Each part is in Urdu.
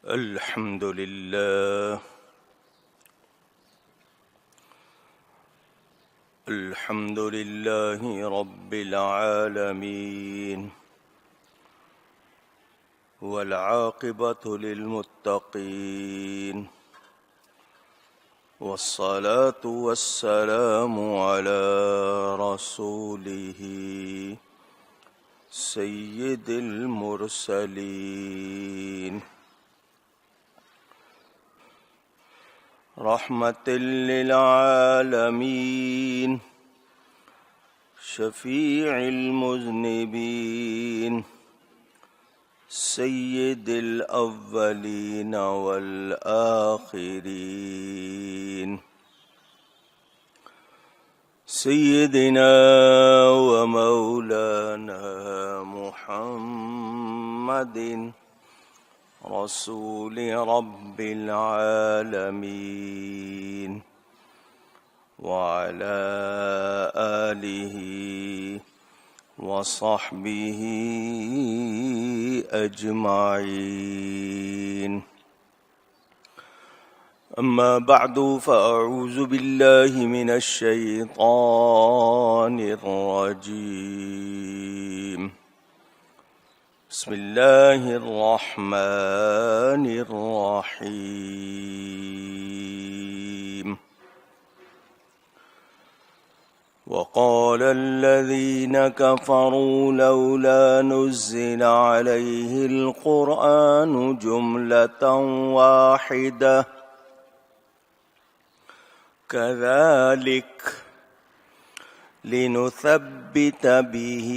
الحمد لله الحمد لله رب العالمين، والعاقبة للمتقين، والصلاة والسلام على رسوله سيد المرسلين، رحمة للعالمين، شفيع المذنبين، سيد الأولين والآخرين، سيدنا ومولانا محمد رسول رب العالمين، وعلى آله وصحبه أجمعين. أما بعد، فأعوذ بالله من الشيطان الرجيم. بسم الله الرحمن الرحيم. وقال الذين كفروا لولا نزل عليه القرآن جملة واحدة كذلك لنثبت به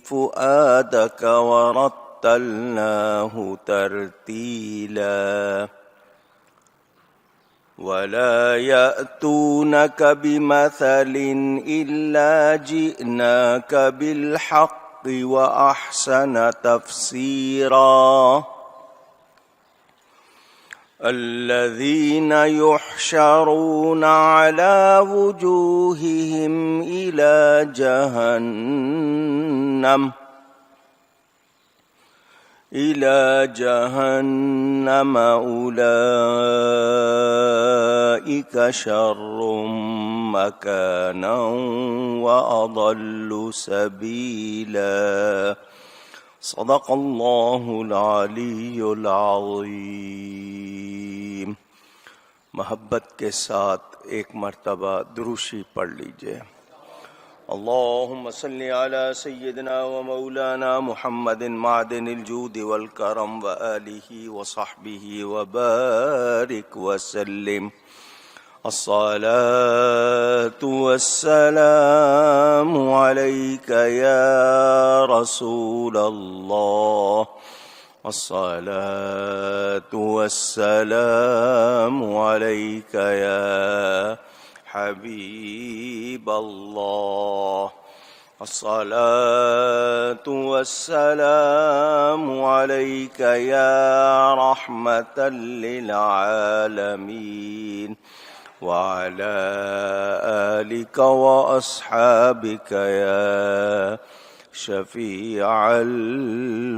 فؤادك ورتلناه ترتيلا ولا يأتونك بمثل إلا جئناك بالحق وأحسن تفسيرا. الذين يحشرون على وجوههم إلى جهنم أولئك شر مكانا وأضل سبيلا. صدق الله العلی العظیم. محبت کے ساتھ ایک مرتبہ دروشی پڑھ لیجئے. اللهم صل على سيدنا ومولانا محمد معدن الجود والكرم وآله وصحبه وبارك وسلم. الصلاة والسلام عليك يا رسول الله، الصلاة والسلام عليك يا حبيب الله، الصلاة والسلام عليك يا رحمة للعالمين، وعلى آلك وأصحابك يا شفيع المذنبين.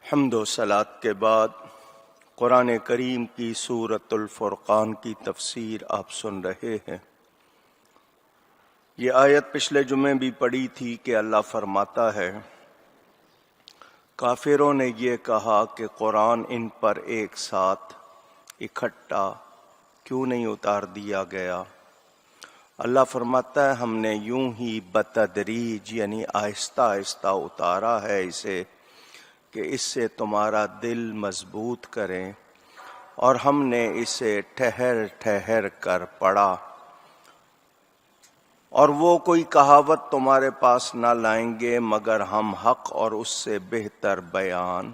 حمد و صلات کے بعد قرآن کریم کی سورۃ الفرقان کی تفسیر آپ سن رہے ہیں. یہ آیت پچھلے جمعے بھی پڑھی تھی کہ اللہ فرماتا ہے کافروں نے یہ کہا کہ قرآن ان پر ایک ساتھ اکٹھا کیوں نہیں اتار دیا گیا. اللہ فرماتا ہے ہم نے یوں ہی بتدریج یعنی آہستہ آہستہ اتارا ہے اسے کہ اس سے تمہارا دل مضبوط کریں، اور ہم نے اسے ٹھہر ٹھہر کر پڑھا، اور وہ کوئی کہاوت تمہارے پاس نہ لائیں گے مگر ہم حق اور اس سے بہتر بیان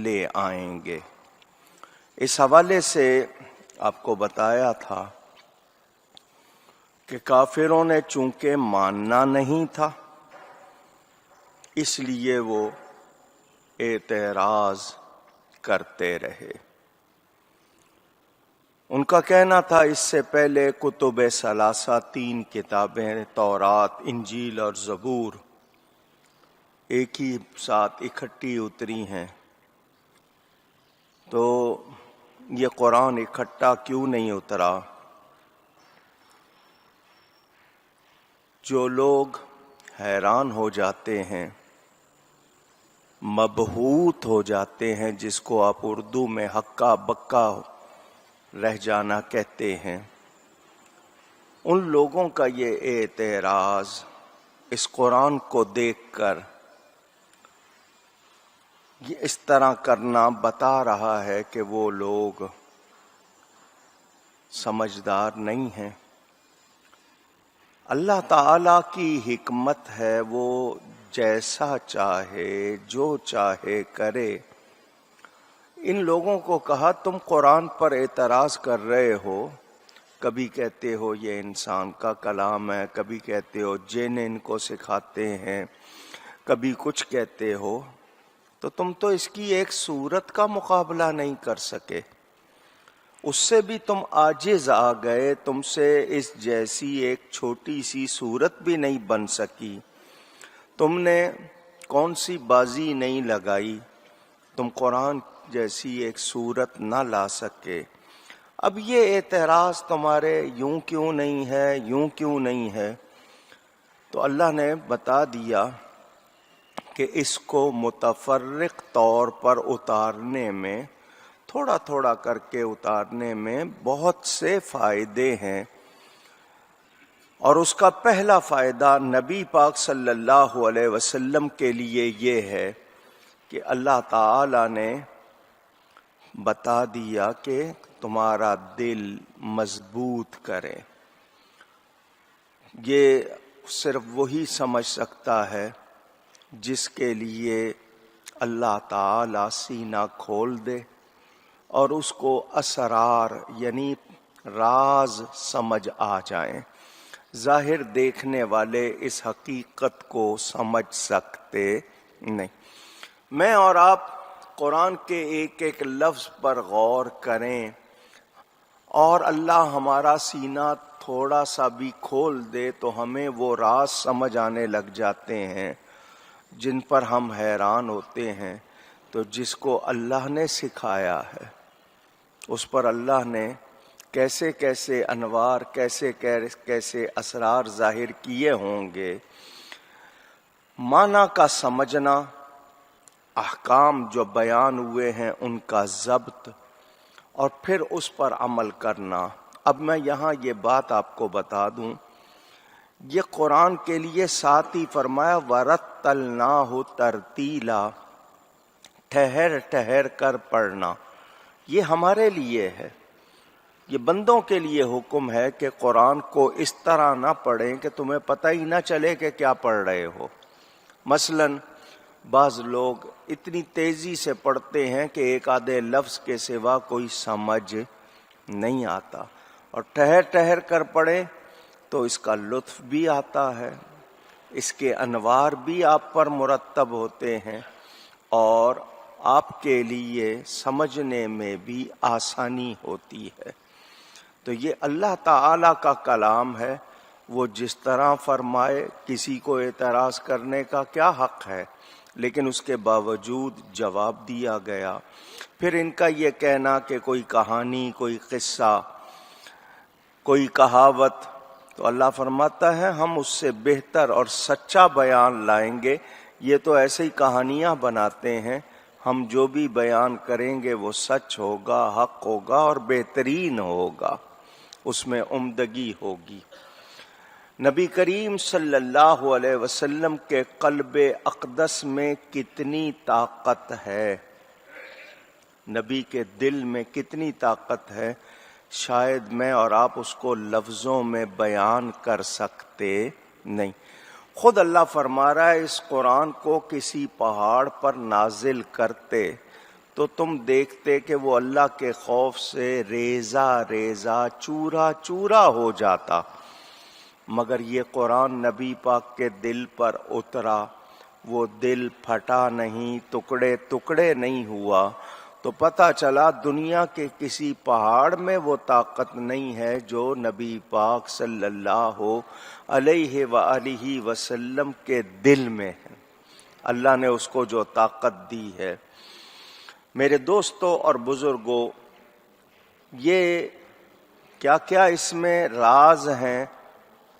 لے آئیں گے. اس حوالے سے آپ کو بتایا تھا کہ کافروں نے چونکہ ماننا نہیں تھا اس لیے وہ اعتراض کرتے رہے. ان کا کہنا تھا اس سے پہلے کتب ثلاثہ 3 کتابیں تورات، انجیل اور زبور ایک ہی ساتھ اکٹھی اتری ہیں، تو یہ قرآن اکٹھا کیوں نہیں اترا؟ جو لوگ حیران ہو جاتے ہیں، مبہوت ہو جاتے ہیں، جس کو آپ اردو میں ہکا بکا رہ جانا کہتے ہیں، ان لوگوں کا یہ اعتراض اس قرآن کو دیکھ کر یہ اس طرح کرنا بتا رہا ہے کہ وہ لوگ سمجھدار نہیں ہیں۔ اللہ تعالی کی حکمت ہے، وہ جیسا چاہے جو چاہے کرے۔ ان لوگوں کو کہا تم قرآن پر اعتراض کر رہے ہو، کبھی کہتے ہو یہ انسان کا کلام ہے، کبھی کہتے ہو جن ان کو سکھاتے ہیں، کبھی کچھ کہتے ہو، تو تم تو اس کی ایک صورت کا مقابلہ نہیں کر سکے، اس سے بھی تم عاجز آ گئے، تم سے اس جیسی ایک چھوٹی سی صورت بھی نہیں بن سکی، تم نے کون سی بازی نہیں لگائی، تم قرآن جیسی ایک صورت نہ لا سکے۔ اب یہ اعتراض تمہارے یوں کیوں نہیں ہے، یوں کیوں نہیں ہے، تو اللہ نے بتا دیا کہ اس کو متفرق طور پر اتارنے میں، تھوڑا تھوڑا کر کے اتارنے میں بہت سے فائدے ہیں، اور اس کا پہلا فائدہ نبی پاک صلی اللہ علیہ وسلم کے لیے یہ ہے کہ اللہ تعالی نے بتا دیا کہ تمہارا دل مضبوط کرے۔ یہ صرف وہی سمجھ سکتا ہے جس کے لیے اللہ تعالی سینہ کھول دے اور اس کو اسرار یعنی راز سمجھ آ جائیں۔ ظاہر دیکھنے والے اس حقیقت کو سمجھ سکتے نہیں۔ میں اور آپ قرآن کے ایک ایک لفظ پر غور کریں اور اللہ ہمارا سینہ تھوڑا سا بھی کھول دے تو ہمیں وہ راز سمجھ آنے لگ جاتے ہیں جن پر ہم حیران ہوتے ہیں۔ تو جس کو اللہ نے سکھایا ہے، اس پر اللہ نے کیسے کیسے انوار، کیسے کیسے اسرار ظاہر کیے ہوں گے، معنی کا سمجھنا، احکام جو بیان ہوئے ہیں ان کا ضبط، اور پھر اس پر عمل کرنا۔ اب میں یہاں یہ بات آپ کو بتا دوں، یہ قرآن کے لیے ساتھ ہی فرمایا وَرَتَّلْنَاهُ تَرْتِيلًا، ٹھہر ٹھہر کر پڑھنا، یہ ہمارے لیے ہے، یہ بندوں کے لیے حکم ہے کہ قرآن کو اس طرح نہ پڑھیں کہ تمہیں پتہ ہی نہ چلے کہ کیا پڑھ رہے ہو۔ مثلاً بعض لوگ اتنی تیزی سے پڑھتے ہیں کہ ایک آدھے لفظ کے سوا کوئی سمجھ نہیں آتا، اور ٹھہر ٹھہر کر پڑھیں تو اس کا لطف بھی آتا ہے، اس کے انوار بھی آپ پر مرتب ہوتے ہیں، اور آپ کے لیے سمجھنے میں بھی آسانی ہوتی ہے۔ تو یہ اللہ تعالی کا کلام ہے، وہ جس طرح فرمائے، کسی کو اعتراض کرنے کا کیا حق ہے، لیکن اس کے باوجود جواب دیا گیا۔ پھر ان کا یہ کہنا کہ کوئی کہانی، کوئی قصہ، کوئی کہاوت، تو اللہ فرماتا ہے ہم اس سے بہتر اور سچا بیان لائیں گے، یہ تو ایسے ہی کہانیاں بناتے ہیں، ہم جو بھی بیان کریں گے وہ سچ ہوگا، حق ہوگا اور بہترین ہوگا، اس میں عمدگی ہوگی۔ نبی کریم صلی اللہ علیہ وسلم کے قلب اقدس میں کتنی طاقت ہے، نبی کے دل میں کتنی طاقت ہے، شاید میں اور آپ اس کو لفظوں میں بیان کر سکتے نہیں۔ خود اللہ فرما رہا ہے اس قرآن کو کسی پہاڑ پر نازل کرتے تو تم دیکھتے کہ وہ اللہ کے خوف سے ریزہ ریزہ چورا چورا ہو جاتا، مگر یہ قرآن نبی پاک کے دل پر اترا، وہ دل پھٹا نہیں، ٹکڑے ٹکڑے نہیں ہوا، تو پتہ چلا دنیا کے کسی پہاڑ میں وہ طاقت نہیں ہے جو نبی پاک صلی اللہ علیہ وآلہ وسلم کے دل میں ہے، اللہ نے اس کو جو طاقت دی ہے۔ میرے دوستوں اور بزرگوں، یہ کیا کیا اس میں راز ہیں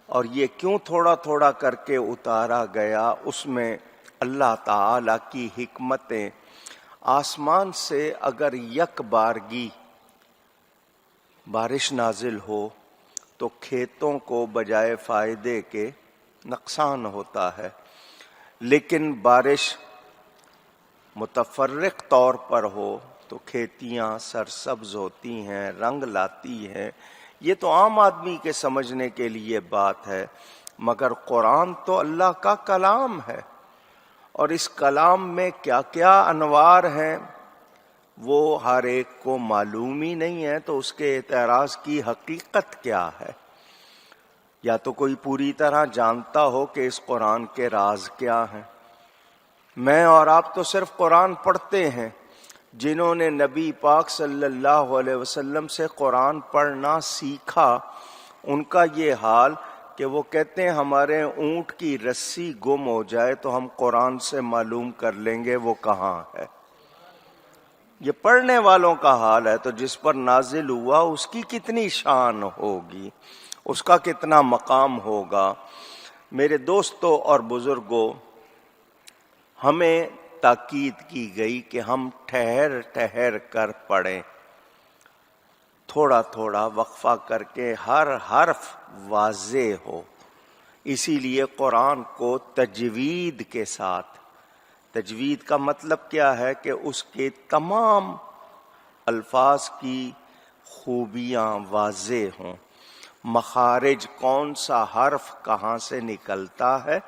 اور یہ کیوں تھوڑا تھوڑا کر کے اتارا گیا، اس میں اللہ تعالی کی حکمتیں۔ آسمان سے اگر یک بارگی بارش نازل ہو تو کھیتوں کو بجائے فائدے کے نقصان ہوتا ہے، لیکن بارش متفرق طور پر ہو تو کھیتیاں سرسبز ہوتی ہیں، رنگ لاتی ہیں۔ یہ تو عام آدمی کے سمجھنے کے لیے بات ہے، مگر قرآن تو اللہ کا کلام ہے، اور اس کلام میں کیا کیا انوار ہیں وہ ہر ایک کو معلوم ہی نہیں ہے، تو اس کے اعتراض کی حقیقت کیا ہے؟ یا تو کوئی پوری طرح جانتا ہو کہ اس قرآن کے راز کیا ہیں۔ میں اور آپ تو صرف قرآن پڑھتے ہیں، جنہوں نے نبی پاک صلی اللہ علیہ وسلم سے قرآن پڑھنا سیکھا، ان کا یہ حال کہ وہ کہتے ہیں ہمارے اونٹ کی رسی گم ہو جائے تو ہم قرآن سے معلوم کر لیں گے وہ کہاں ہے۔ یہ پڑھنے والوں کا حال ہے، تو جس پر نازل ہوا اس کی کتنی شان ہوگی، اس کا کتنا مقام ہوگا۔ میرے دوستوں اور بزرگوں، ہمیں تاکید کی گئی کہ ہم ٹھہر ٹھہر کر پڑھیں، تھوڑا تھوڑا وقفہ کر کے ہر حرف واضح ہو۔ اسی لیے قرآن کو تجوید کے ساتھ، تجوید کا مطلب کیا ہے کہ اس کے تمام الفاظ کی خوبیاں واضح ہوں، مخارج کون سا حرف کہاں سے نکلتا ہے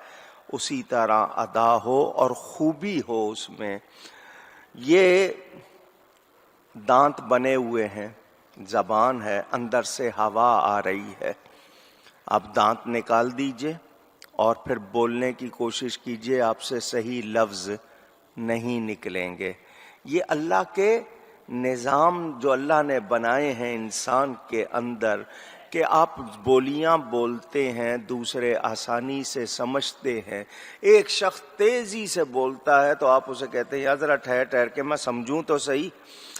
اسی طرح ادا ہو اور خوبی ہو اس میں۔ یہ دانت بنے ہوئے ہیں، زبان ہے، اندر سے ہوا آ رہی ہے، آپ دانت نکال دیجئے اور پھر بولنے کی کوشش کیجئے، آپ سے صحیح لفظ نہیں نکلیں گے۔ یہ اللہ کے نظام جو اللہ نے بنائے ہیں انسان کے اندر، کہ آپ بولیاں بولتے ہیں، دوسرے آسانی سے سمجھتے ہیں۔ ایک شخص تیزی سے بولتا ہے تو آپ اسے کہتے ہیں یا ذرا ٹھہر ٹھہر کے میں سمجھوں تو صحیح،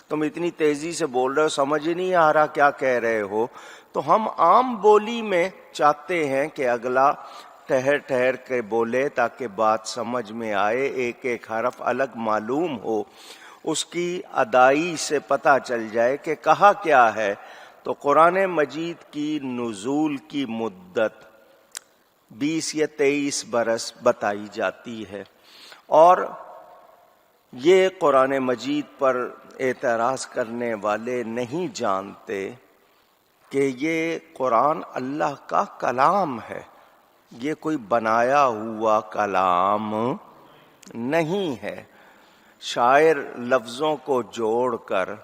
تم اتنی تیزی سے بول رہے ہو، سمجھ ہی نہیں آ رہا کیا کہہ رہے ہو۔ تو ہم عام بولی میں چاہتے ہیں کہ اگلا ٹھہر ٹھہر کے بولے تاکہ بات سمجھ میں آئے، ایک ایک حرف الگ معلوم ہو، اس کی ادائی سے پتہ چل جائے کہ کہا کیا ہے۔ تو قرآن مجید کی نزول کی مدت 20 یا 23 برس بتائی جاتی ہے، اور یہ قرآن مجید پر اعتراض کرنے والے نہیں جانتے کہ یہ قرآن اللہ کا کلام ہے، یہ کوئی بنایا ہوا کلام نہیں ہے۔ شاعر لفظوں کو جوڑ کر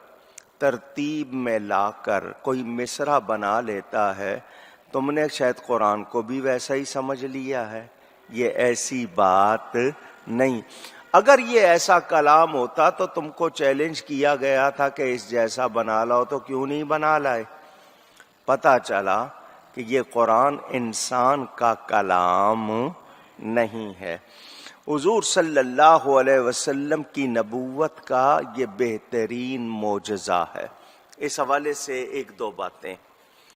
ترتیب میں لا کر کوئی مصرع بنا لیتا ہے، تم نے شاید قرآن کو بھی ویسا ہی سمجھ لیا ہے۔ یہ ایسی بات نہیں۔ اگر یہ ایسا کلام ہوتا تو تم کو چیلنج کیا گیا تھا کہ اس جیسا بنا لاؤ، تو کیوں نہیں بنا لائے؟ پتہ چلا کہ یہ قرآن انسان کا کلام نہیں ہے۔ حضور صلی اللہ علیہ وسلم کی نبوت کا یہ بہترین معجزہ ہے۔ اس حوالے سے ایک دو باتیں